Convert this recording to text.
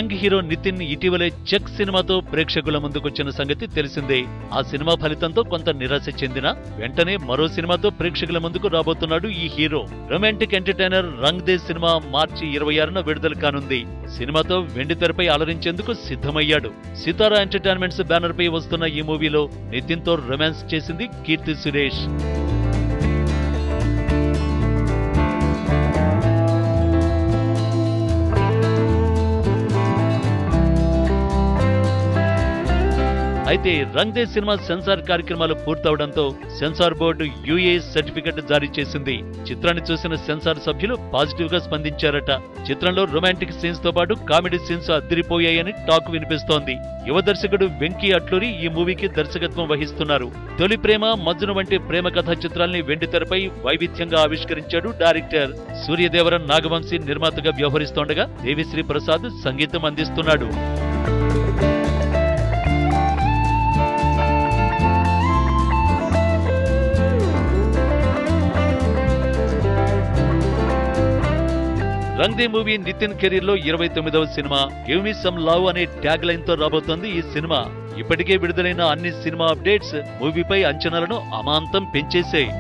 Young hero Nitin ఇటీవలే check సినిమాతో ప్రేక్షకుల ముందుకొచ్చిన సంగతి తెలిసిందే. ఆ సినిమా ఫలితంతో కొంత నిరాశ చెందిన వెంటనే మరో సినిమాతో ప్రేక్షకుల ముందుకు రాబోతున్నాడు ఈ హీరో. Romantic entertainer Rang De cinema మార్చి 26న విడుదల కానుంది. సినిమాతో వెండితెరపై అలరించేందుకు సిద్ధమయ్యాడు. సితారా ఎంటర్టైన్మెంట్స్ బ్యానర్ పై వస్తున్న ఈ మూవీలో నితిన్ తో రొమాన్స్ చేసింది కీర్తి సురేష్. అయితే రంగ్ దే సినిమా సెన్సార్ కార్యక్రమాలు పూర్తవడంతో సెన్సార్ బోర్డు యూఏ సర్టిఫికెట్ జారీ చేసింది. చిత్రాన్ని చూసిన సెన్సార్ సభ్యులు పాజిటివ్ గా స్పందించారట. చిత్రంలో రొమాంటిక్ సీన్స్ తో పాటు కామెడీ సీన్స్ అదిరిపోయాయని టాక్ వినిపిస్తోంది. యువ దర్శకుడు వెంకీ అట్లూరి ఈ మూవీకి దర్శకత్వం వహిస్తున్నారు. తొలి ప్రేమ, మజ్ను వంటి ప్రేమ కథా చిత్రాల్ని వెండితెరపై వైవిధ్యంగా ఆవిష్కరించాడు డైరెక్టర్. సూర్యదేవరన్ నాగవంశీ నిర్మాతగా వ్యవహరిస్తోండగా దేవిశ్రీ ప్రసాద్ సంగీతం అందిస్తున్నాడు. రంగ్ దే మూవీ నితిన్ కెరీర్ లో 29వ cinema. Give me some love అనే ట్యాగ్ లైన్ తో రాబోతోంది ఈ సినిమా. ఇప్పటికే విడుదలైన అన్ని సినిమా అప్డేట్స్ మూవీపై అంచనాలను అమాంతం పెంచేశాయి.